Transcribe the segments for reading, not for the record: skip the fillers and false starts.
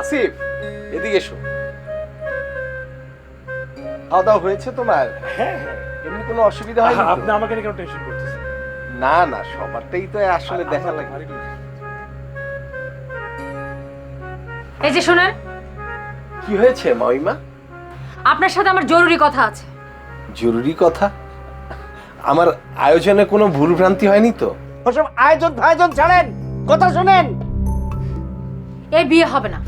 আসিফ, এদিকে এসো। খাওয়া দাওয়া হয়েছে তোমার? হ্যাঁ হ্যাঁ, এমনি কোনো অসুবিধা হয়নি তো? আপনি আমাকে নিয়ে কেন টেনশন করতেছেন? না না, সবারটাই তো আসলে দেখা লাগে। এই যে শুনেন, কি হয়েছে মাইমা? আপনার সাথে আমার জরুরি কথা আছে। জরুরি কথা? আমার আয়োজনে কোনো ভুল ভ্রান্তি হয়নি তো? ওসব আয়োজন ফায়োজন ছাড়েন, কথা শুনেন। এই বিয়ে হবে না,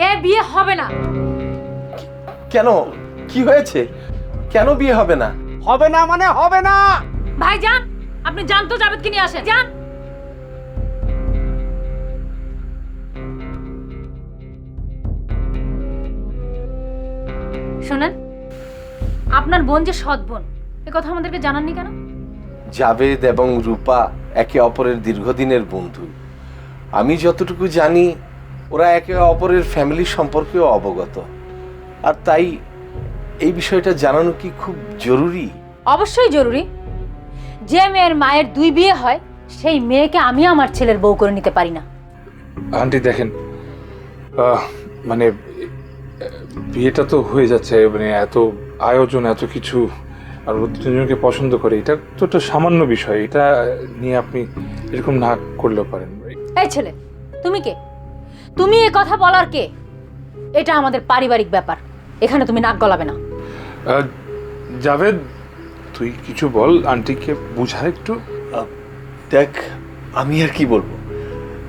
এই বিয়ে হবে না। কেন, কি হয়েছে? কেন বিয়ে হবে না? হবে না মানে হবে না। ভাইজান, আপনি যান তো, জাবেদকে নিয়ে আসেন, যান। শুনেন, আপনার বোন যে সৎ বোন, এ কথা আমাদেরকে জানাননি কেন? জাবেদ এবং রূপা একে অপরের দীর্ঘদিনের বন্ধু। আমি যতটুকু জানি ওরা একে অপরের ফ্যামিলি সম্পর্কেও অবগত, আর তাই এই বিষয়টা জানানো কি খুব জরুরি? অবশ্যই জরুরি। যে মেয়ের মায়ের দুই বিয়ে হয়, সেই মেয়েকে আমি আমার ছেলের বউ করে নিতে পারি না। আন্টি দেখেন, মানে বিয়েটা তো হয়ে যাচ্ছে, মানে এত আয়োজন, এত কিছু, আর ও দুজনকে পছন্দ করে, এটা তো একটা সামান্য বিষয়। এটা নিয়ে আপনি এরকম না করলেও পারেন। এই ছেলে, তুমি কে? তুমি এ কথা বলার কে? এটা আমাদের পারিবারিক ব্যাপার, এখানে তুমি নাক গলাবে না। জাভেদ, তুই কিছু বল, আন্টিকে বুঝা একটু। দেখ, আমি আর কি বলবো,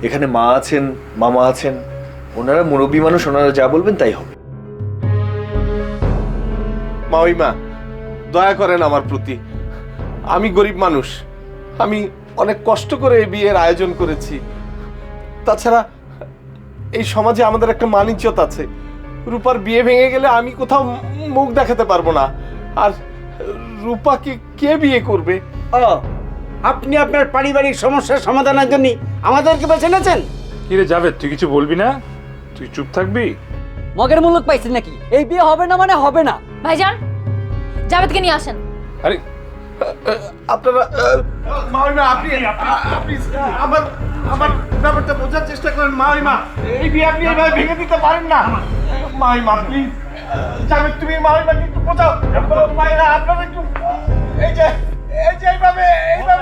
এখানে মা আছেন, মামা আছেন, ওনারা মুরব্বী মানুষ, ওনারা যা বলবেন তাই হবে। মাইমা, দয়া করেন আমার প্রতি। আমি গরিব মানুষ, আমি অনেক কষ্ট করে এই বিয়ের আয়োজন করেছি। তাছাড়া এই সমাজে আমাদের একটা মান ইজ্জত আছে। রূপার বিয়ে ভেঙে গেলে আমি কোথাও মুখ দেখাতে পারবো না। আর রূপাকে কে বিয়ে করবে? ও, আপনি আপনার পারিবারিক সমস্যার সমাধানের জন্য আমাদেরকে বেছে নিয়েছেন? কিরে জাভেদ, তুই কিছু বলবি না? তুই চুপ থাকবি? মগের মুলুক পাইছেন নাকি? এই বিয়ে হবে না মানে হবে না। ভাইজান, জাবেদকে নিয়ে আসেন। আরে আপনারা মাইমা, আপনি আমার আমার ব্যাপারটা বোঝার চেষ্টা করেন। মাইমা, এই বিয়ে আপনি এইভাবে ভেঙে দিতে পারেন না। মাইমা প্লিজ, জাবেদ তুমি মাইমা কিন্তু বোঝাও। মাইরা, আপনারা একটু এই যে এইভাবে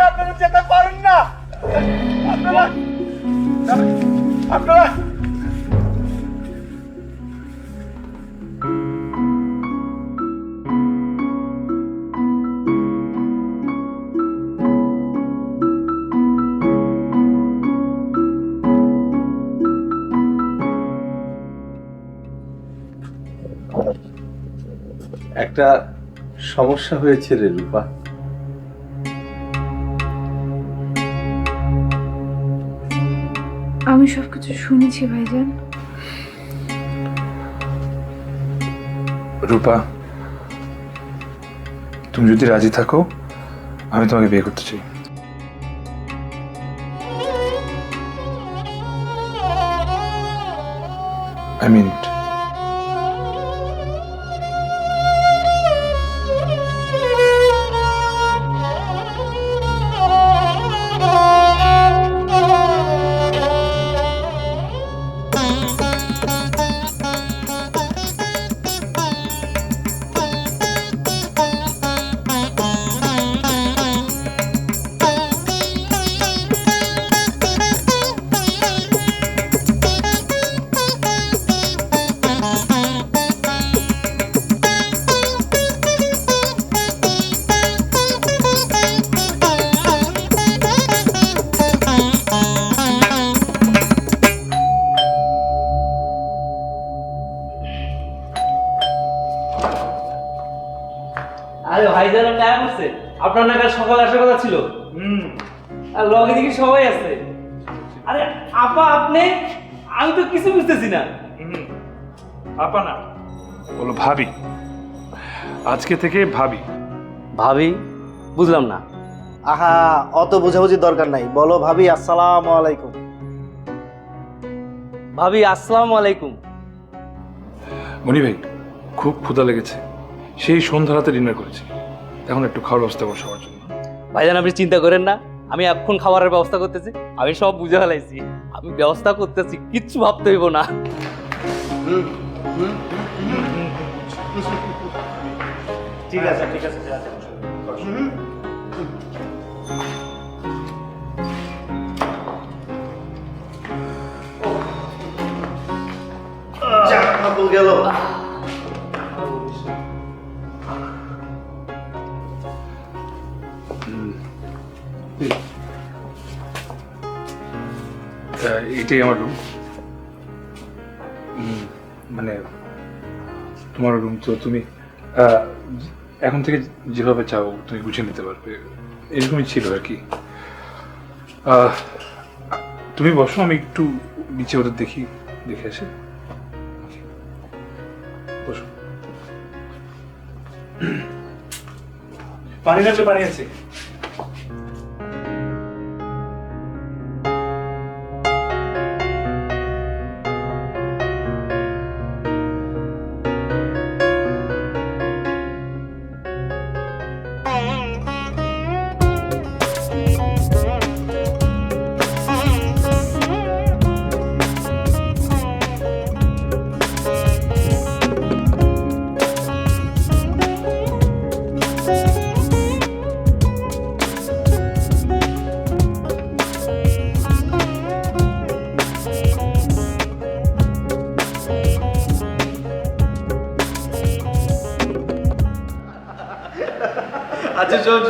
আপনারা যেতে পারেন না। আপনারা একটা সমস্যা হয়েছে রে রূপা। আমি সবকিছু শুনেছি ভাইজান। রূপা, তুমি যদি রাজি থাকো, আমি তোমাকে বিয়ে করতে চাই। I mean it. আরে ভাইজান, আপনি আয়া করছে? আপনার নাগাল সকালে আসার কথা ছিল। আর লগে দেখি সবাই আছে। আরে আপা, আপনি? আমি তো কিছু বুঝতেছি না। আপা না, বলো ভাবি। আজকে থেকে ভাবি। ভাবি? বুঝলাম না। আহা, অত বোঝাবুঝির দরকার নাই, বলো ভাবি আসসালামু আলাইকুম। ভাবি আসসালামু আলাইকুম। মনি ভাই, খুব ক্ষুধা লেগেছে, সেই সন্ধ্যা রাতে ডিনার করেছি, এখন একটু খাওয়ার ব্যবস্থা করো সবার জন্য। ভাইজান আপনি চিন্তা করেন না, আমি এখন খাবারের ব্যবস্থা করতেছি, আমি সব বুঝে ফেলাইছি, আমি ব্যবস্থা করতেছি, কিচ্ছু ভাবতে হইব না। ঠিক আছে ঠিক আছে গেল। এটাই আমার রুম। মানে তোমার রুম তো তুমি এখন থেকে যেভাবে চাও তুমি গুছিয়ে নিতে পারবে, এরকমই ছিল আর কি। তুমি বসো, আমি একটু নিচে ওদের দেখে আসি। বসো। পানি লাগলে পানি আছে। আচ্ছা শোন,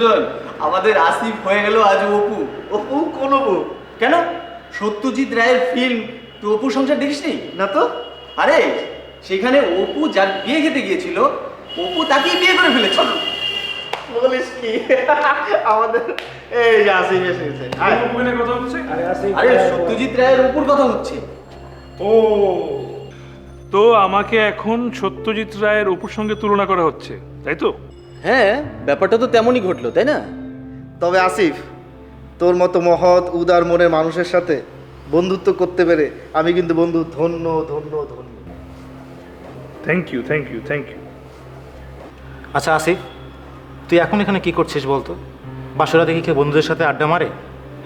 আমাদের আসিফ হয়ে গেল আজ অপু। অপু? কোন অপু? কেন, সত্যজিৎ রায়ের ফিল্ম তুই অপুর সংসার দেখিসনি? না তো। আরে সেখানে অপু যার বিয়ে খেতে গিয়েছিল, অপু তাকেই বিয়ে করে ফেলেছিল। বলিস কি? আমাদের এই যে আসিফ এসে গেছে। কথা হচ্ছে। আরে সত্যজিৎ রায়ের অপুর কথা হচ্ছে। ও, তো আমাকে এখন সত্যজিৎ রায়ের অপুর সঙ্গে তুলনা করা হচ্ছে, তাই তো? হ্যাঁ, ব্যাপারটা তো তেমনই ঘটলো, তাই না? তবে আসিফ, তোর মতো মহৎ উদার মনের মানুষের সাথে বন্ধুত্ব করতে পেরে আমি কিন্তু বন্ধু ধন্য ধন্য ধন্য। Thank you, thank you, thank you. আচ্ছা আসিফ, তুই এখন এখানে কি করছিস বলতো? বাসরা দেখি কেউ বন্ধুদের সাথে আড্ডা মারে?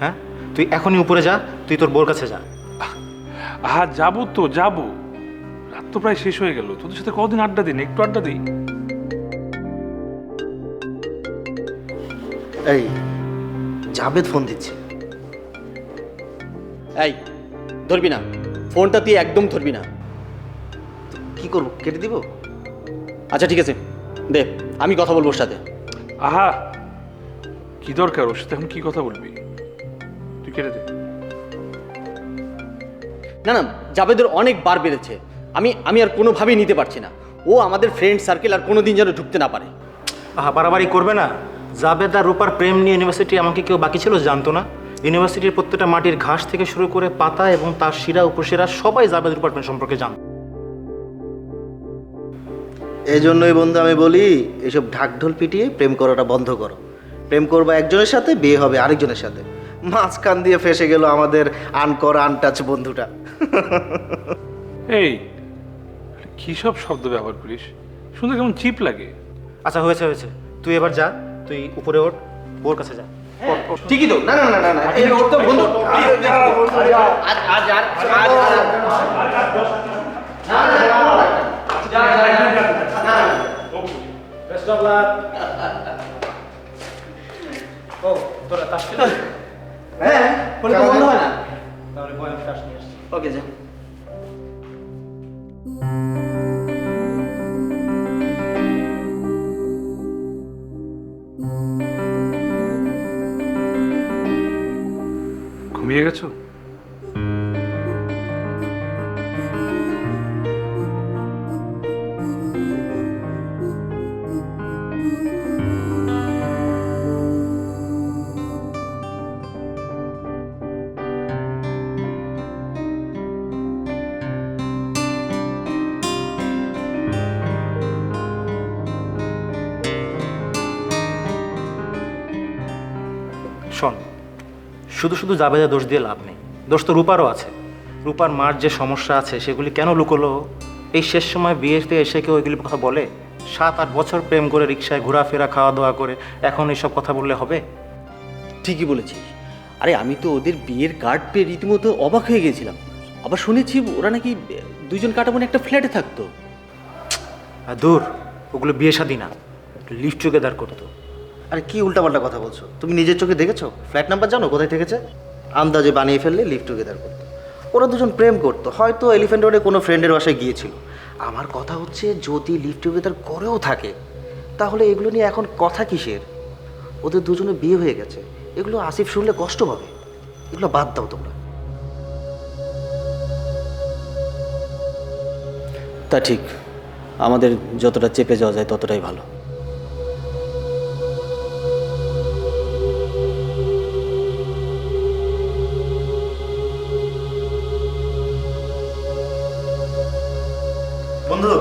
হ্যাঁ, তুই এখনই উপরে যা, তুই তোর বোর কাছে যা। যাবো তো যাবো, রাত তো প্রায় শেষ হয়ে গেল, তোদের সাথে কদিন আড্ডা দিন, একটু আড্ডা দিই। এই জাবেদ ফোন দিচ্ছে। এই ধরবি না ফোনটা, তুই একদম ধরবি না। কি করবো, কেটে দিব? আচ্ছা ঠিক আছে, দে, আমি কথা বলবো ওর সাথে। আহা, কি দরকার ওর সাথে এখন কি কথা বলবি? তুই কেটে দে। না না, জাবেদের অনেক বার বেড়েছে, আমি আর কোনোভাবেই নিতে পারছি না। ও আমাদের ফ্রেন্ড সার্কেল আর কোনোদিন যেন ঢুকতে না পারে। বাড়াবাড়ি করবে না। জাবেদ আর রূপার প্রেম নিয়ে ইউনিভার্সিটি আমাকে কেউ বাকি ছিল জানতো না। ইউনিভার্সিটির প্রত্যেকটা মাটির ঘাস থেকে শুরু করে পাতা এবং তার শিরা উপশিরা সবাই জাবেদ রূপার প্রেম সম্পর্কে জানত। এই জন্যই বন্ধু আমি বলি, এসব ঢাকঢোল পিটিয়ে প্রেম করাটা বন্ধ করো। প্রেম করবা একজনের সাথে, বিয়ে হবে আরেকজনের সাথে। মাঝখান দিয়ে ফেসে গেল আমাদের আনকর আনটাচ বন্ধুটা। এই কি সব শব্দ ব্যবহার করিস, শুনতে কেমন চিপ লাগে। আচ্ছা হয়েছে হয়েছে, তুই এবার যা, তুই উপরে ওঠ, বোর কাছে যা। ঠিকই তো। না না না না না, এই ওর তো বন্ধু। হ্যাঁ, ফোন তো বন্ধ হয় না। ওকে, যা। ঘুমিয়ে গেছো? শোন, শুধু শুধু জাবেদা দোষ দিয়ে লাভ নেই, দোষ তো রূপারও আছে। রূপার মার যে সমস্যা আছে সেগুলি কেন লুকোলো? এই শেষ সময় বিয়েতে এসে কেউ এগুলির কথা বলে? 7-8 বছর প্রেম করে রিক্সায় ঘোরাফেরা খাওয়া দাওয়া করে এখন এইসব কথা বললে হবে? ঠিকই বলেছিস, আরে আমি তো ওদের বিয়ের কার্ড পেয়ে রীতিমতো অবাক হয়ে গেছিলাম। আবার শুনেছি ওরা নাকি দুজন কাটামোনি একটা ফ্ল্যাটে থাকতো। আর দূর, ওগুলো বিয়ে শাদী না, লিভ টুগেদার করতো। আরে কি উল্টাপাল্টা কথা বলছো? তুমি নিজের চোখে দেখেছো? ফ্ল্যাট নাম্বার জানো কোথায় থেকেছে? আন্দাজে বানিয়ে ফেললে লিভ টুগেদার করতো। ওরা দুজন প্রেম করতো, হয়তো এলিফ্যান্ট রোডে কোনো ফ্রেন্ডের বাসায় গিয়েছিল। আমার কথা হচ্ছে, যদি লিভ টুগেদার করেও থাকে তাহলে এগুলো নিয়ে এখন কথা কিসের? ওদের দুজনে বিয়ে হয়ে গেছে, এগুলো আসিফ শুনলে কষ্ট পাবে। এগুলো বাদ দাও তোমরা। তা ঠিক, আমাদের যতটা চেপে যাওয়া যায় ততটাই ভালো। বন্ধু,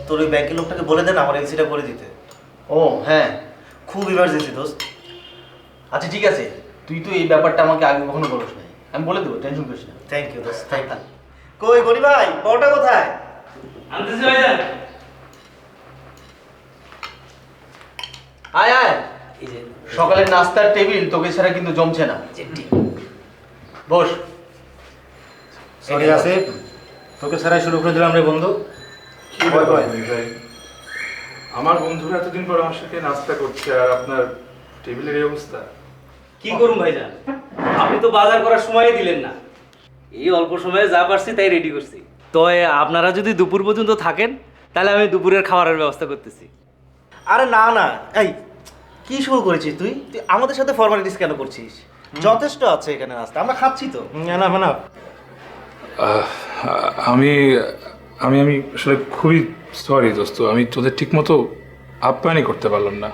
তোর ওই ব্যাংকের লোকটাকে বলে দেন আমার এলসিটা করে দিতে। ও হ্যাঁ, খুব ইমার্জেন্সি দোস্ত। আচ্ছা ঠিক আছে, তুই তো এই ব্যাপারটা আমাকে আগে কখনো বলিস নাই, আমি বলে দেবো, টেনশন করিস না। থ্যাংক ইউ দোস্ত, থ্যাংক ইউ। কই গনি ভাই, বড়টা কোথায়? আনতেছি ভাইজান। আয় আয়, এই যে সকালের নাস্তার টেবিল তোকে ছাড়া কিন্তু জমছে না। বস। সরি আসিফ, তোকে ছাড়াই শুরু করে দিলাম রে বন্ধু। কি ব্যাপার ভাই? আমার বন্ধুরা এতদিন পর আমার সাথে নাস্তা করছে আর আপনার টেবিলের এই অবস্থা। কি করুন ভাইজান, আপনি তো বাজার করার সময়ই দিলেন না। এই অল্প সময়ে যা পারছি তাই রেডি করছি। তো আপনারা যদি দুপুর পর্যন্ত থাকেন তাহলে আমি দুপুরের খাবারের ব্যবস্থা করতেছি। আরে না না, এই কি শুরু করেছিস তুই? তুই আমাদের সাথে ফর্মালিটিস কেন করছিস? যথেষ্ট আছে এখানে নাস্তা, আমরা খাচ্ছি তো। না না, আমি আমি আমি আসলে খুবই সরি দোস্ত, আমি তোদের ঠিকমতো আপ্যায়নই করতে পারলাম না।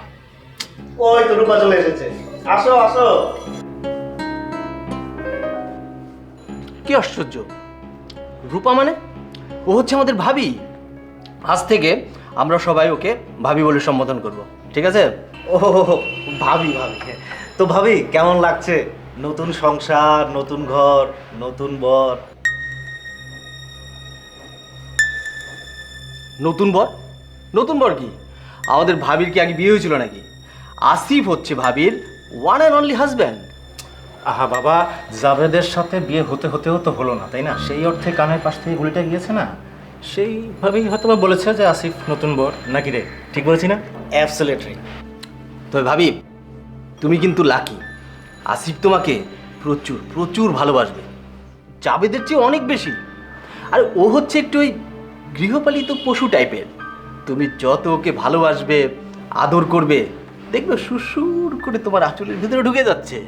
ওই তো রূপা চলে এসেছে, আসো আসো। কি আশ্চর্য, রূপা মানে? ও হচ্ছে আমাদের ভাবি। আজ থেকে আমরা সবাই ওকে ভাবি বলে সম্বোধন করব, ঠিক আছে? ও ভাবি, ভাবি। তো ভাবি কেমন লাগছে? নতুন সংসার, নতুন ঘর, নতুন বর। নতুন বর? নতুন বর কি? আমাদের ভাবির কি আগে বিয়ে হয়েছিল নাকি? আসিফ হচ্ছে ভাবির ওয়ান অ্যান্ড অনলি হাজব্যান্ড। আহা বাবা, জাভেদের সাথে বিয়ে হতে হতেও তো হলো না, তাই না? সেই অর্থে কানের পাশ থেকে গুলিটা গিয়েছে না, সেইভাবেই হয়তো বা বলেছে যে আসিফ নতুন বর, নাকি রে? ঠিক বলেছি না? অ্যাবসলিউটলি। তবে ভাবি, তুমি কিন্তু লাকি। আসিফ তোমাকে প্রচুর প্রচুর ভালোবাসবে, জাবেদের চেয়ে অনেক বেশি। আর ও হচ্ছে একটু ওই গৃহপালিত পশু টাইপের। তুমি যত ওকে ভালোবাসবে, আদর করবে, দেখবে সুসুর করে তোমার আঁচলের ভিতরে ঢুকে যাচ্ছে।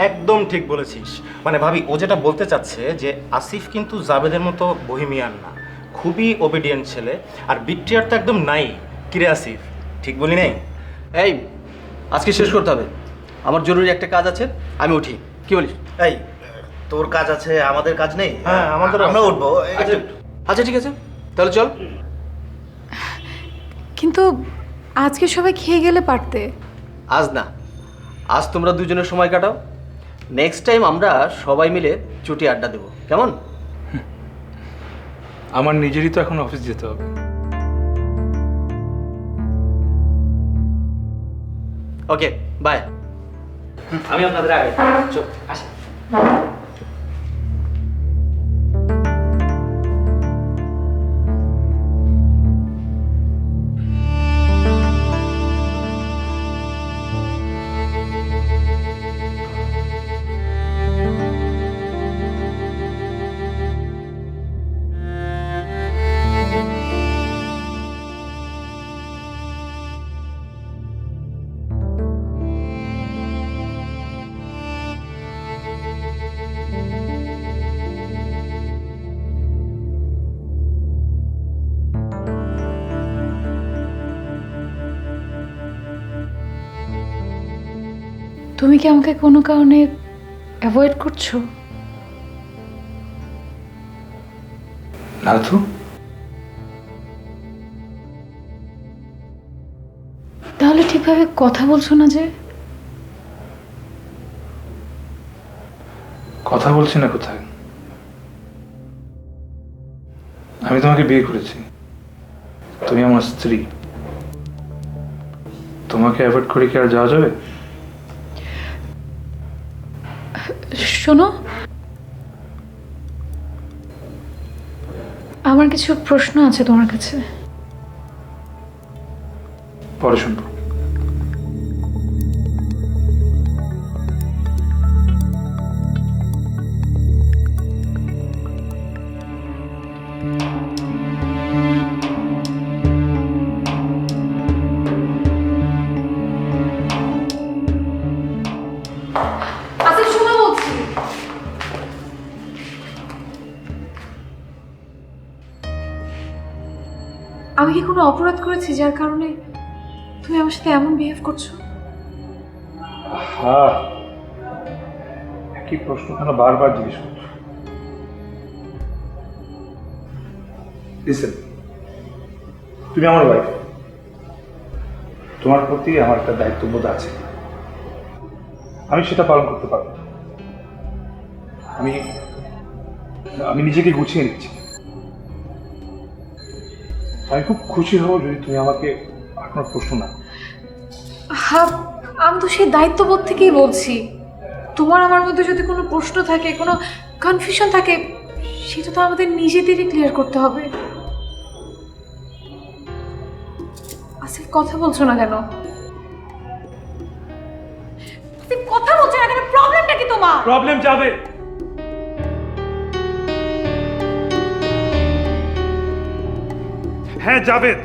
একদম ঠিক বলেছিস। মানে ভাবি, ও যেটা বলতে চাচ্ছে যে আসিফ কিন্তু জাবেদের মতো বহিমিয়ান না, খুবই ওবিডিয়েন্ট ছেলে, আর বিক্রিয়ার তো একদম নাই। কিরে আসিফ, ঠিক বলি নাই? এই, আজকে শেষ করতে হবে, আমার জরুরি একটা কাজ আছে, আমি উঠি। কি বলিস? এই, তোর কাজ আছে, আমাদের কাজ নেই? হ্যাঁ, আমাদেরও আমরা আছে। উঠবো। আচ্ছা আচ্ছা, ঠিক আছে, তাহলে চল। কিন্তু আজকে সবাই খেয়ে গেলে পারতে। আজ না, আজ তোমরা দুজনের সময় কাটাও, নেক্সট টাইম আমরা সবাই মিলে চুটি আড্ডা দেবো, কেমন? আমার নিজেরই তো এখন অফিস যেতে হবে। ওকে, বাই। আমি আপনাদের আগে চল আসি। তুমি কি আমাকে কোনো কারণে অ্যাভয়েড করছো? না তো, তাহলে ঠিকভাবে কথা বলছো না যে? কথা বলছি না কোথায়? আমি তোমাকে বিয়ে করেছি, তুমি আমার স্ত্রী। তোমাকে অ্যাভয়েড করে কি আর যাওয়া যাবে? শোনো, আমার কিছু প্রশ্ন আছে তোমার কাছে। পরে শুনবো। আসিফ শোনো বলছি। আমি কি কোনো অপরাধ করেছি যার কারণে তুমি আমার সাথে এমন বিহেভ করছো? হ্যাঁ, একই প্রশ্ন কেন বারবার জিজ্ঞেস করছো? লিসেন, তুমি আমার ওয়াইফ, তোমার প্রতি আমার একটা দায়িত্ববোধ আছে, আমি সেটা পালন করতে পারবো। আমি আমি নিজেকে গুছিয়ে নিচ্ছি। আমি খুব খুশি হব যদি তুমি আমাকে আর কোনো প্রশ্ন না। হ্যাঁ, আমি তো সেই দায়িত্ববোধ থেকেই বলছি। তোমার আমার মধ্যে যদি কোনো প্রশ্ন থাকে, কোনো কনফিউশন থাকে, সেটা তো আমাদের নিজেদেরই ক্লিয়ার করতে হবে। আসিফ কথা বলছো না কেন? আসিফ কথা বলছো না কেন? প্রবলেমটা কি তোমার? প্রবলেম যাবে। হ্যাঁ জাভেদ,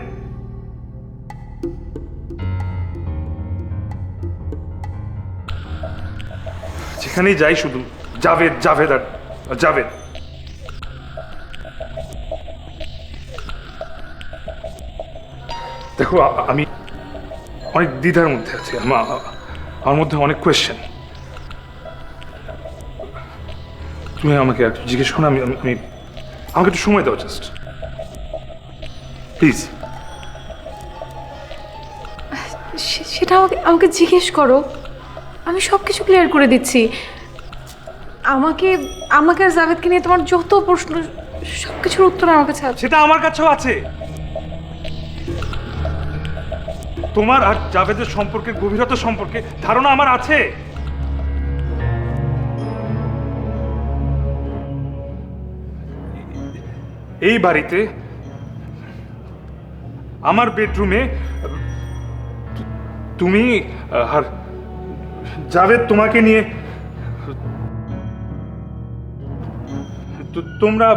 যেখানেই যাই শুধু জাভেদ জাভেদ আর জাভেদ। দেখো, আমি অনেক দ্বিধার মধ্যে আছি, আমার মধ্যে অনেক কোয়েশ্চেন। তুমি আমাকে একটু জিজ্ঞেস করো, আমি আমাকে একটু সময় দাও জাস্ট প্লিজ। সেটা আমাকে জিজ্ঞেস করো, আমি সব কিছু ক্লিয়ার করে দিচ্ছি। আমাকে আর জাভেদকে নিয়ে তোমার যত প্রশ্ন, সব কিছুর উত্তর আমার কাছে আছে। সেটা আমার কাছেও আছে। তোমার আর জাভেদের সম্পর্কে, গভীরতা সম্পর্কে ধারণা আমার আছে। এই বাড়িতে আমার বেডরুমে তুমি আর জাভেদ তোমাকে নিয়ে তোমরা,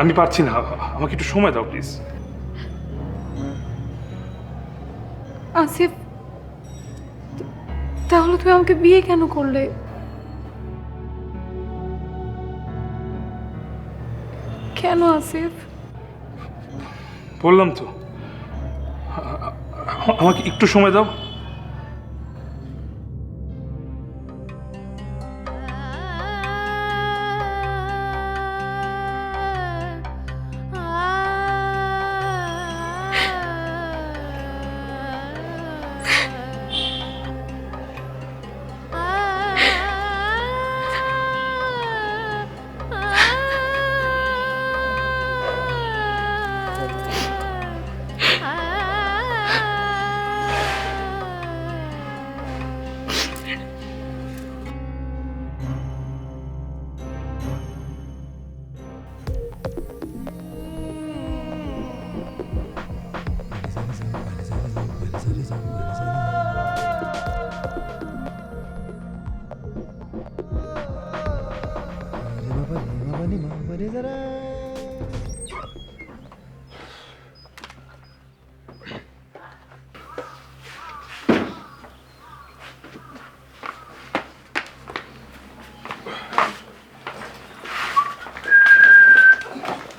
আমি পারছি না, আমাকে একটু সময় দাও প্লিজ। আসিফ, তাহলে তুমি আমাকে বিয়ে কেন করলে? কেন আসিফ? বললাম তো, আমাকে একটু সময় দাও।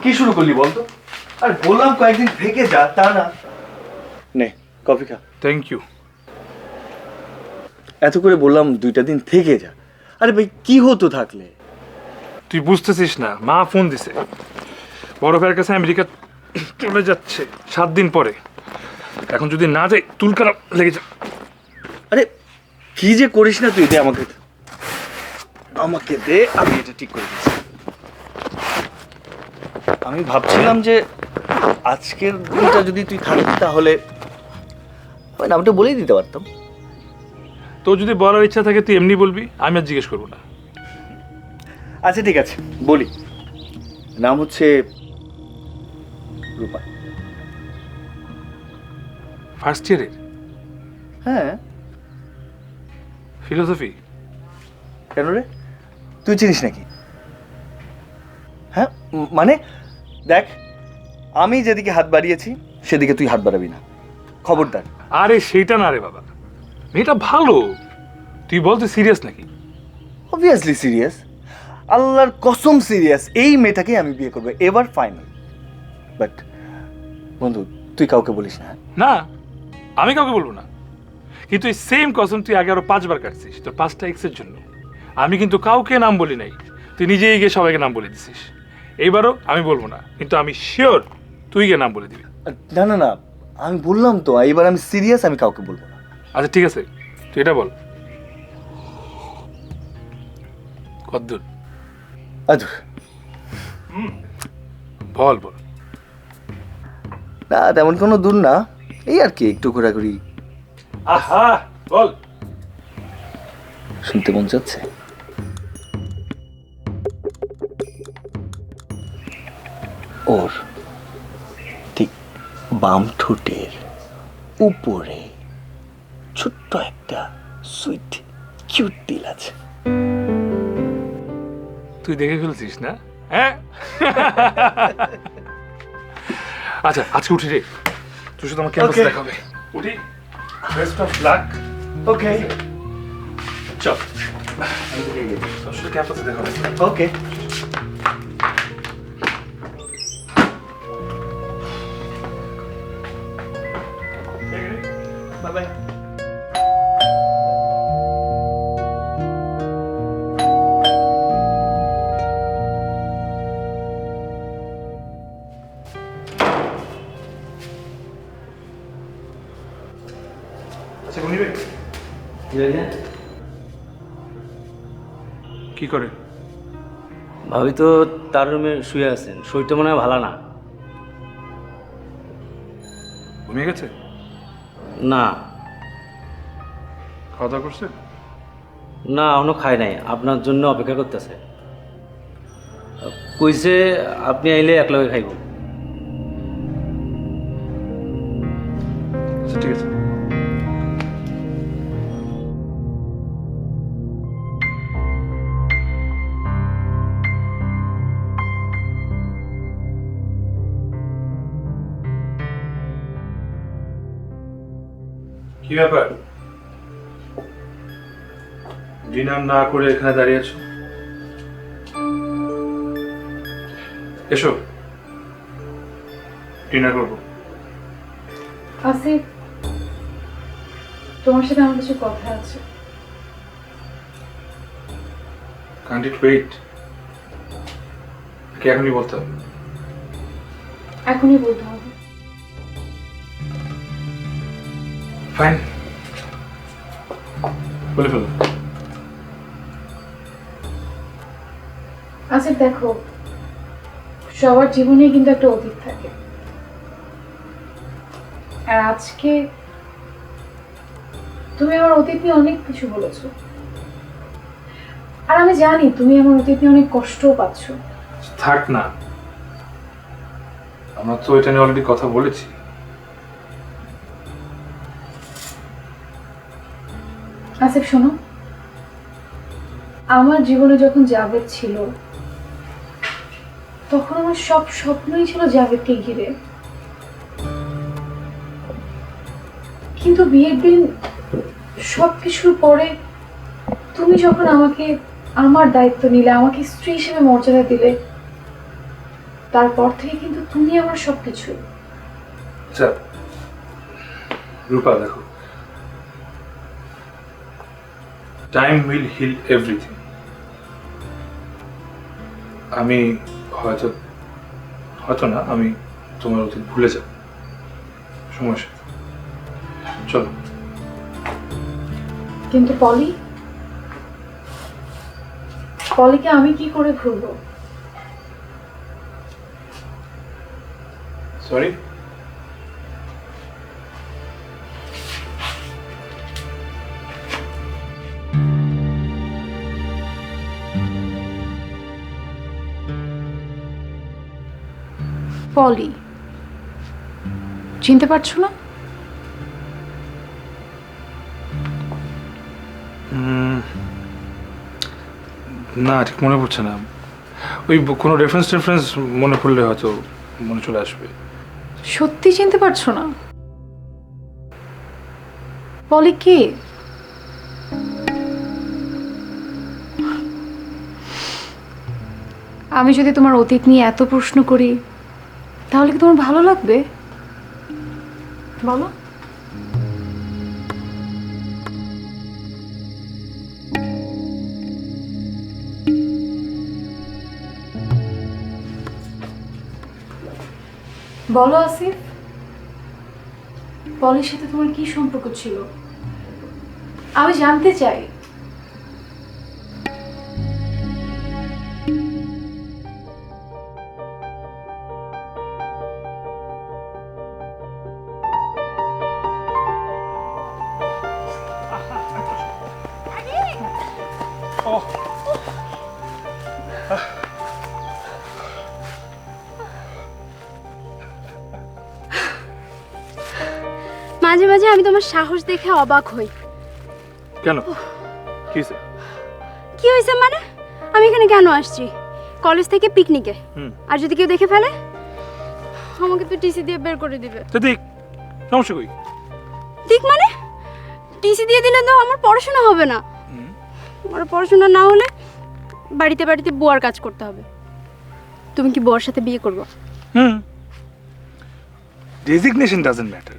কি শুরু করলি বলতো? আর বললাম কয়েকদিন থেকে যা, তা না। নে কফি খা। Thank you. এত করে বললাম 2টা দিন থেকে যা। আরে ভাই কি হতো থাকলে? তুই বুঝতেছিস না, মা ফোন দিছে, বড় ভাইয়ের কাছে আমেরিকা চলে যাচ্ছে 7 দিন পরে। এখন যদি না যাই তুলকারা লেগে যা। আরে কি যে করিস না তুই, দে আমাকে, আমাকে দে, আমি এটা ঠিক করে দিচ্ছি। আমি ভাবছিলাম যে আজকের দিনটা যদি তুই থাকতি তাহলে ওই নামটা বলেই দিতে পারতাম। তোর যদি বলার ইচ্ছা থাকে তুই এমনি বলবি, আমি আর জিজ্ঞেস করবো না। আচ্ছা ঠিক আছে, বলি। নাম হচ্ছে রূপা। ফার্স্ট ইয়ারের হ্যাঁ। ফিলোসফি। কেন রে, তুই চিনিস নাকি? হ্যাঁ মানে দেখ, আমি যেদিকে হাত বাড়িয়েছি সেদিকে তুই হাত বাড়াবি না, খবরদার। আরে সেইটা না রে বাবা, মেয়েটা ভালো, তুই বল তুই সিরিয়াস নাকি? অবভিয়াসলি সিরিয়াস, আল্লাহর কসম সিরিয়াস। এই মেয়েটাকে আমি বিয়ে করবো, এবার ফাইনাল। বাট বন্ধু, তুই কাউকে বলিস না। না, আমি কাউকে বলবো না, কিন্তু এই সেম কসম তুই আগে আরো 5 বার কাটছিস তোর 5টা এক্সের জন্য। আমি কিন্তু কাউকে নাম বলি নাই, তুই নিজেই গিয়ে সবাইকে নাম বলে দিছিস। এইবারও আমি বলবো না, কিন্তু আমি শিওর তুই গিয়ে নাম বলে দিবি। না না না, আমি বললাম তো এবার আমি সিরিয়াস, আমি কাউকে বলবো না। আচ্ছা ঠিক আছে, তুই এটা বল কদ্দূর? আদুর বল বল। না, তেমন কোনো দূর না, এই আর কি একটু ঘোরাঘুরি। আহা বল। শুনতে মন চাচ্ছে? ওর ঠিক বাম ঠোঁটের উপরে ছোট্ট একটা সুইট কিউট দিল আছে। তুই দেখে ফেলছিস না? হ্যাঁ আচ্ছা আজকে উঠি রে, তুই শুধু আমার ক্যাম্পাস Okay. দেখাবে। উঠি, বেস্ট অফ লাক। ওকে চল তোর সাথে ক্যাম্পাসে দেখাবে। ওকে। Bye bye. আচ্ছা কোন নিবে? কি করে? ভাবি তো তার রুমে শুয়ে আছেন, শরীরটা মনে হয় ভালো না। ঘুমিয়ে গেছে? না খাওয়া দাওয়া করছে? না, এখনো খায় নাই, আপনার জন্য অপেক্ষা করতেছে। কইছে আপনি আইলে একলগে খাইব। আচ্ছা ঠিক আছে। কি ব্যাপার, ডিনার না করে এখানে দাঁড়িয়ে আছো? এসো, ডিনার করবো। আসিফ, তোমার সাথে আমার কিছু কথা আছে। Can't it wait? কি এখনই বলতে হবে? এখনই বলতে হবে। ফাইন, বলে ফেলো। আসিফ দেখো, সবার জীবনে কিন্তু একটা অতীত থাকে, আর আজকে তুমি আমার অতীত নিয়ে অনেক কিছু বলেছো, আর আমি জানি তুমি আমার অতীত নিয়ে অনেক কষ্টও পাচ্ছ। থাক না, আমরা তো এটা নিয়ে অলরেডি কথা বলেছি। আসিফ শোনো, আমার জীবনে যখন জাভেদ ছিল তখন আমার সব স্বপ্নই ছিল জাভেদকে ঘিরে, কিন্তু বিয়ের দিন সবকিছুর পরে তুমি যখন আমাকে আমার দায়িত্ব নিলে, আমাকে স্ত্রী হিসেবে মর্যাদা দিলে, তারপর থেকে কিন্তু তুমি আমার সবকিছু। আচ্ছা রূপা দেখো, টাইম উইল হিল এভরিথিং। আমি হয়তো হয়তো না, আমি তোমার অতীত ভুলে যাব সময় সাথে। চলো। কিন্তু পলিকে আমি কি করে ভুলবো? সরি, পলি, চিনতে পারছো না? না, ঠিক মনে পড়ছে না। ওই কোনো রেফারেন্স মনে পড়লে হয়তো মনে চলে আসবে। সত্যি চিনতে পারছো না? পলি কে? আমি যদি তোমার অতীত নিয়ে এত প্রশ্ন করি তাহলে কি তোমার ভালো লাগবে বলো? বলো আসিফ, পলির সাথে তোমার কি সম্পর্ক ছিল? আমি জানতে চাই। মাঝে মাঝে আমি তোমার সাহস দেখে অবাক হই। কেন, কি হয়েছে? কি হয়েছে মানে? আমি এখানে কেন আসছি? কলেজ থেকে পিকনিকে। আর যদি কেউ দেখে ফেলে আমাকে তো টিসি দিয়ে বের করে দিবে। তো দেখ, সমস্যা কই? ঠিক মানে টিসি দিয়ে দিলে তো আমার পড়াশোনা হবে না। আমার পড়াশোনা না হলে বাড়িতে বাড়িতে বুয়ার কাজ করতে হবে। তুমি কি বুয়ার সাথে বিয়ে করবে? ডেজিগনেশন ডাজন্ট ম্যাটার,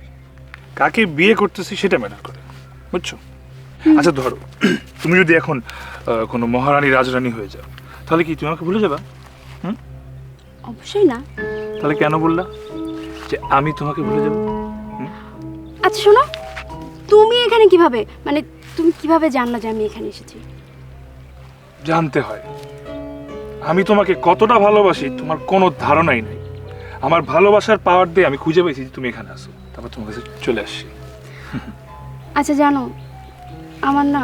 কাকে বিয়ে করতেছি সেটা ম্যাটার করে, বুঝছো? আচ্ছা ধরো, তুমি যদি এখন কোনো মহারানী রাজরানী হয়ে যাও, তাহলে কি তুমি আমাকে ভুলে যাবা? অবশ্যই না। তাহলে কেন বললা যে আমি তোমাকে ভুলে যাব? আচ্ছা শোনো, তুমি এখানে কিভাবে, মানে তুমি কিভাবে জানলা যে আমি এখানে এসেছি? জানতে হয়। আমি তোমাকে কতটা ভালোবাসি তোমার কোনো ধারণাই নাই। আমার ভালোবাসার পাওয়ার দিয়ে আমি খুঁজে পেয়েছি যে তুমি এখানে আসো, তারপর তোমার কাছে চলে আসছি। আচ্ছা জানো, আমার না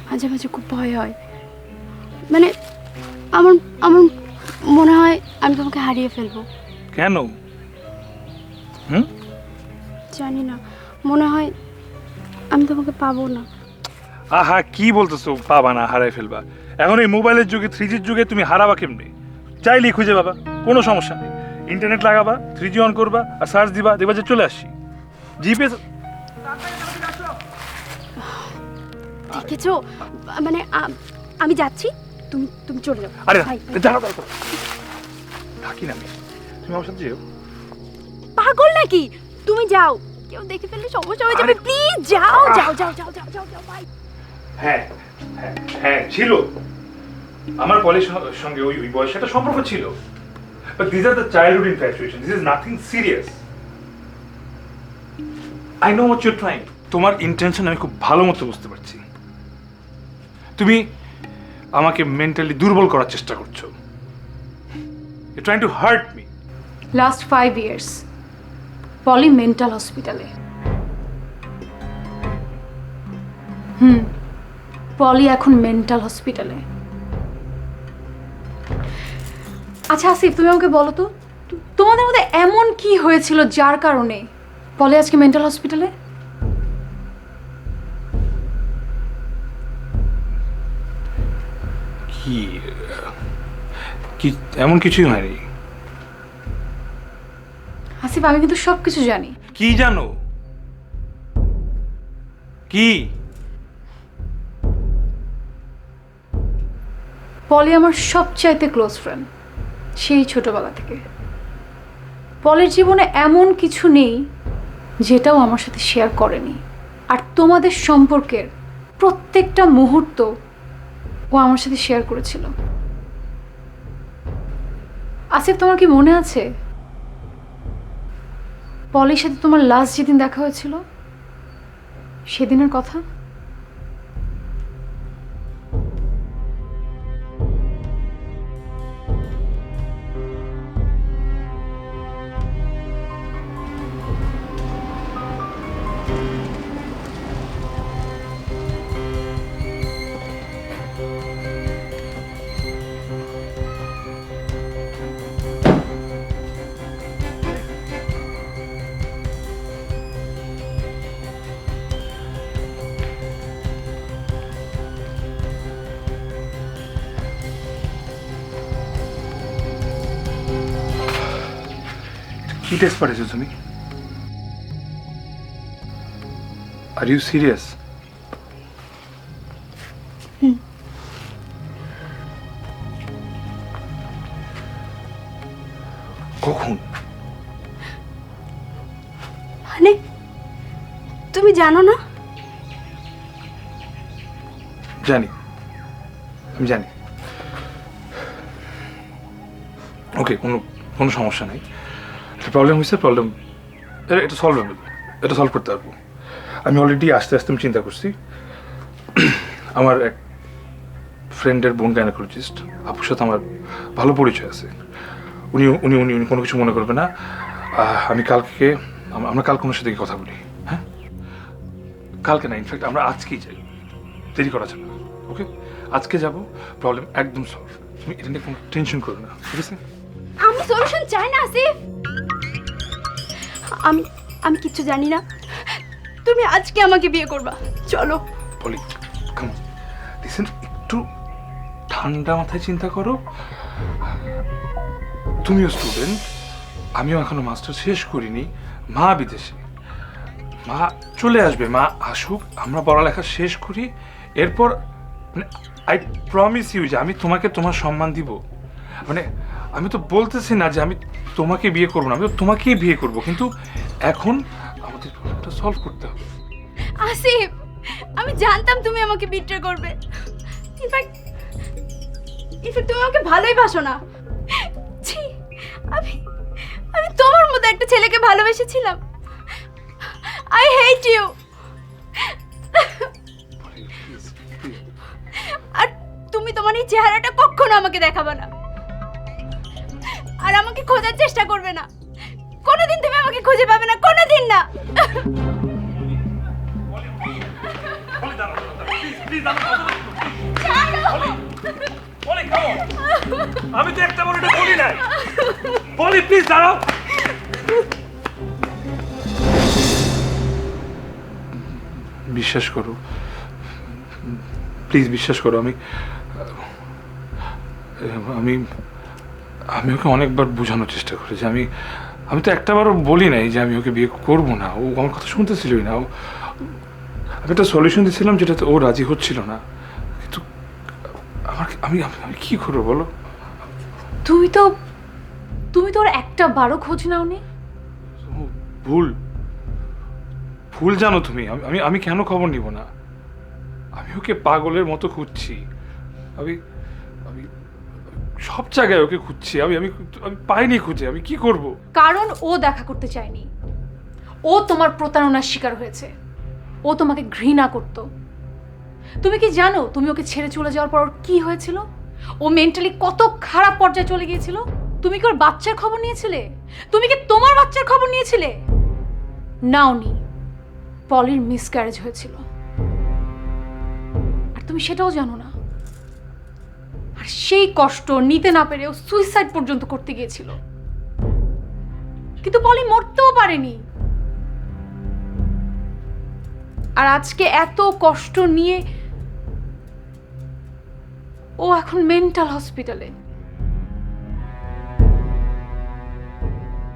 মাঝে মাঝে খুব ভয় হয়। মানে আমার আমার মনে হয় আমি তোমাকে হারিয়ে ফেলবো। কেন? জানি না, মনে হয় আমি তোমাকে পাবো না। আহা, কি বলতেছো পাবা না, হারাই ফেলবা? এখন এই মোবাইলের যুগে, 3G যুগে তুমি হারাবা কেমনে? চাইলেই খুঁজে পাবা, কোনো সমস্যা নেই। ইন্টারনেট লাগাবা, 3G অন করবা আর সার্চ দিবা, দেখবা যে চলে আসছি। জিপিএস দেখেছো, মানে আমি যাচ্ছি, তুমি তুমি চলে যাও। আরে ভাই, দাঁড়াও দাঁড়াও, থাকি না আমি, তুমি আমার সাথে যেও। পাগল নাকি? তুমি যাও, কেউ দেখে ফেললে সমস্যা হয়ে যাবে। প্লিজ যাও যাও যাও যাও যাও যাও যাও ভাই। হ্যাঁ হ্যাঁ হ্যাঁ, ছিল আমার পলির সঙ্গে ওই বয়সে একটা সম্পর্ক ছিল, but this are the childhood infatuation, this is nothing serious. I know what your trying. তোমার ইন্টেনশন আমি খুব ভালো মতো বুঝতে পারছি। তুমি আমাকে মেন্টালি দুর্বল করার চেষ্টা করছো। You trying to hurt me. Last 5 years Polly mental হসপিটালে। পলি এখন মেন্টাল হসপিটালে। আচ্ছা আসিফ, তুমি আমাকে বলো তো, তোমাদের মধ্যে এমন কি হয়েছিল যার কারণে পলি আজকে মেন্টাল হসপিটালে? কি কি এমন কিছুই হয়নি। আসিফ, আমি কিন্তু সবকিছু জানি। কি জানো? কি? পলি আমার সবচাইতে ক্লোজ ফ্রেন্ড, সেই ছোটবেলা থেকে। পলির জীবনে এমন কিছু নেই যেটাও আমার সাথে শেয়ার করেনি। আর তোমাদের সম্পর্কের প্রত্যেকটা মুহূর্ত ও আমার সাথে শেয়ার করেছিল। আসিফ, তোমার কি মনে আছে পলির সাথে তোমার লাস্ট যেদিন দেখা হয়েছিল সেদিনের কথা? কি টেস্ট পাঠিয়েছো তুমি? Are you serious? কখন? মানে তুমি জানো না? জানি, আমি জানি। ওকে, কোনো কোনো সমস্যা নেই। প্রবলেম হয়েছে, প্রবলেম এটা সলভেবল, এটা সলভ করতে পারবো। আমি অলরেডি আস্তে আস্তে আমি চিন্তা করছি। আমার এক ফ্রেন্ডের বোন গাইনোকোলজিস্ট, আপুর সাথে আমার ভালো পরিচয় আছে। উনি উনি উনি উনি কোনো কিছু মনে করবে না। আমি কালকে, আমরা কাল কোনো সাথে গিয়ে কথা বলি। হ্যাঁ, কালকে না, ইনফ্যাক্ট আমরা আজকেই যাই, দেরি করা যাবে না। ওকে, আজকে যাব, প্রবলেম একদম সলভ। তুমি এটা নিয়ে কোনো টেনশন করো না, ঠিক আছে? আমি সলিউশন চাই না আসিফ। আমি আমি কিচ্ছু জানি না। তুমি আজকে আমাকে বিয়ে করবা, চলো। বলি, কাম লিসেন, একটু ঠান্ডা মাথায় চিন্তা করো। তুমিও স্টুডেন্ট, আমিও এখনো মাস্টার শেষ করিনি। মা বিদেশে, মা চলে আসবে, মা আসুক, আমরা পড়ালেখা শেষ করি। এরপর মানে আই প্রমিস ইউ যে আমি তোমাকে তোমার সম্মান দিব। মানে আমি তো বলতেছি না যে আমি তোমাকে বিয়ে করবো না, আমি তো তোমাকেই বিয়ে করবো, কিন্তু এখন আমাদের প্রবলেমটা সলভ করতে হবে। আসিফ, আমি জানতাম তুমি আমাকে বিট্রে করবে। ইনফ্যাক্ট তুমি আমাকে ভালোই বাসো না। ছি, আমি আমি তোমার মতো একটা ছেলেকে ভালোবেসেছিলাম। I hate you. আর তুমি তোমার এই চেহারাটা কখনো আমাকে দেখাবে না, আর আমাকে খোঁজার চেষ্টা করবে না। কোনোদিন তুমি আমাকে খুঁজে পাবে না, কোনোদিন না। আমি তো একটা বড় এটা বলি নাই। বলি প্লিজ দাঁড়াও। বিশ্বাস করো, প্লিজ বিশ্বাস করো। আমি আমি আমি ওকে অনেকবার বোঝানোর চেষ্টা করেছি। আমি আমি তো একটাবারও বলি নাই যে আমি ওকে বিয়ে করবো না। ও আমার কথা শুনতেছিলই না। আমি একটা সলিউশন দিয়েছিলাম যেটাতে ও রাজি হচ্ছিল না। কিন্তু আমার আমি আমি কি করবো বলো? তুমি তো ওর একটা বারো খোঁজ নাওনি। ভুল ভুল জানো তুমি। আমি আমি কেন খবর নিব না? আমি ওকে পাগলের মতো খুঁজছি। আমি আমি সব জায়গায় ওকে খুঁজছি। আমি আমি আমি পাইনি খুঁজে। আমি কি করব? কারণ ও দেখা করতে চায়নি। ও তোমার প্রতারণার শিকার হয়েছে। ও তোমাকে ঘৃণা করত। তুমি কি জানো তুমি ওকে ছেড়ে চলে যাওয়ার পর ওর কি হয়েছিল? ও মেন্টালি কত খারাপ পর্যায়ে চলে গিয়েছিল। তুমি কি ওর বাচ্চার খবর নিয়েছিলে? তুমি কি তোমার বাচ্চার খবর নিয়েছিলে? নাওনি। পলির মিসক্যারেজ হয়েছিল, আর তুমি সেটাও জানো না। আর সেই কষ্ট নিতে না পেরে ও সুইসাইড পর্যন্ত করতে গিয়েছিল, কিন্তু পলি মরতেও পারেনি। আর আজকে এত কষ্ট নিয়ে ও এখন মেন্টাল হসপিটালে।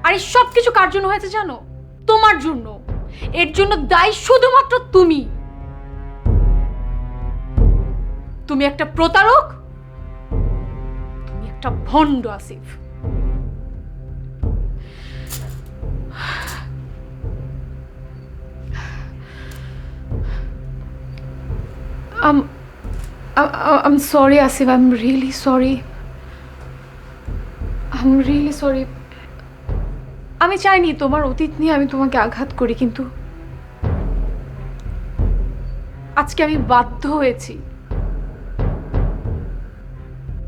আর এই সব কিছু কার জন্য হয়েছে জানো? তোমার জন্য। এর জন্য দায়ী শুধুমাত্র তুমি। তুমি একটা প্রতারক, তুমি একটা ভণ্ড Asif. I'm sorry, Asif. I'm really sorry. I'm really sorry. আমি চাইনি তোমার অতীত নিয়ে আমি তোমাকে আঘাত করি, কিন্তু আজকে আমি বাধ্য হয়েছি।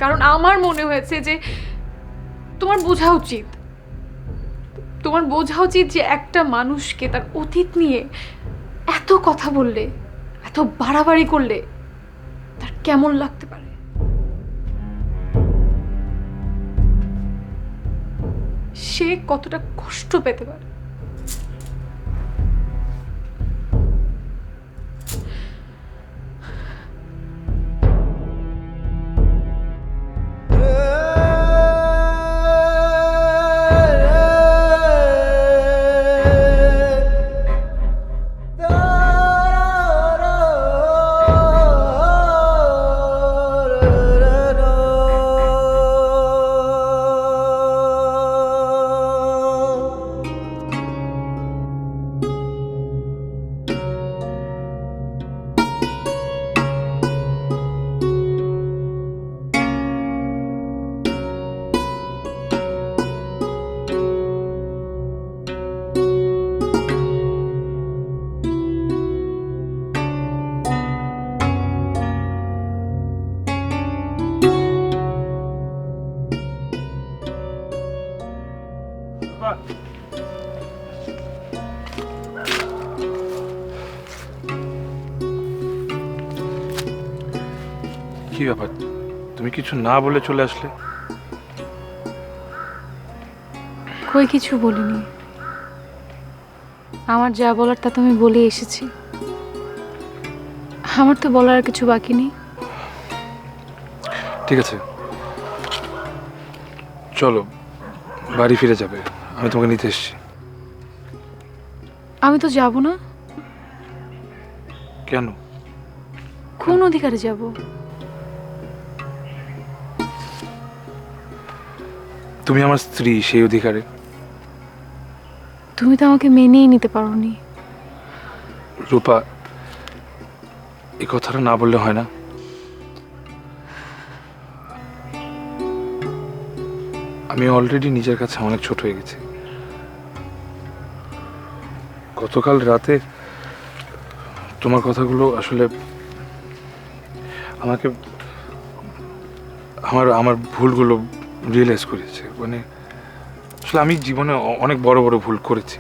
কারণ আমার মনে হয়েছে যে তোমার বোঝা উচিত। তোমার বোঝা উচিত যে একটা মানুষকে তার অতীত নিয়ে এত কথা বললে, এত বাড়াবাড়ি করলে তার কেমন লাগতে পারে। সে কতটা কষ্ট পেতে পারে। কি ব্যাপার, তুমি কিছু না বলে চলে আসলে? কই কিছু বলিনি, আমার যা বলার তা তো আমি বলে এসেছি। আমার তো বলার আর কিছু বাকি নেই। ঠিক আছে, চলো বাড়ি ফিরে যাবে, আমি তোমাকে নিতে এসেছি। আমি তো যাব না। কেন? কোন অধিকারে যাব? তুমি আমার স্ত্রী, সেই অধিকারে। তুমি তো আমাকে মেনেই নিতে পারোনি। রূপা, এই কথাটা না বললে হয় না? আমি অলরেডি নিজের কাছে অনেক ছোট হয়ে গেছি। গতকাল রাতে তোমার কথাগুলো আসলে আমাকে আমার ভুলগুলো রিয়েলাইজ করেছে। মানে আসলে আমি জীবনে অনেক বড় বড় ভুল করেছি,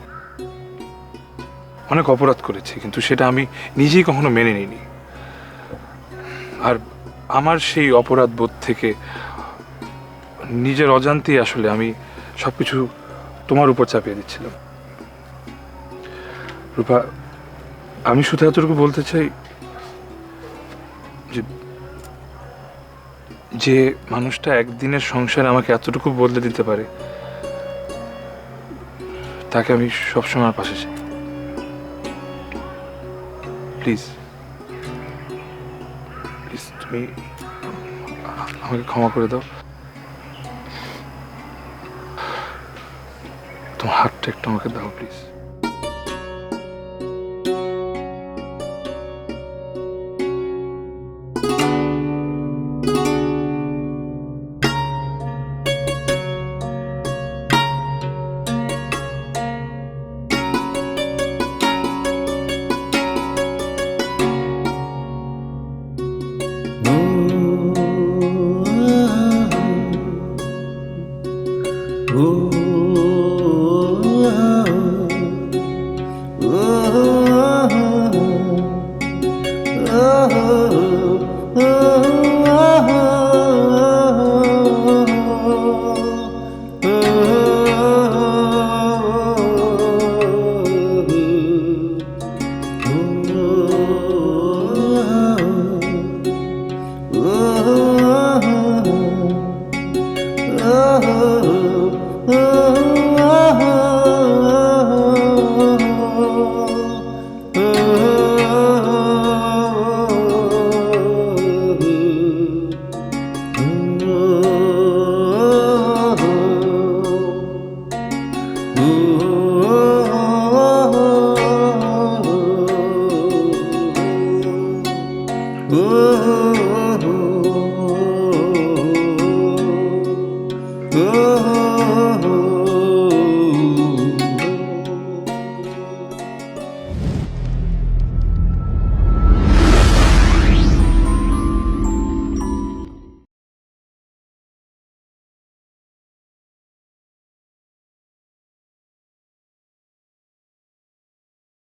অনেক অপরাধ করেছি, কিন্তু সেটা আমি নিজেই কখনো মেনে নিইনি। আর আমার সেই অপরাধ বোধ থেকে নিজের অজান্তেই আসলে আমি সবকিছু তোমার উপর চাপিয়ে দিচ্ছিলাম। রূপা, আমি শুধু এতটুকু বলতে চাই যে মানুষটা একদিনের সংসারে আমাকে এতটুকু বদলে দিতে পারে, তাকে আমি সবসময় পাশে চাই। প্লিজ প্লিজ, তুমি আমাকে ক্ষমা করে দাও। তোমার হাতটা একটু আমাকে দাও প্লিজ। Oh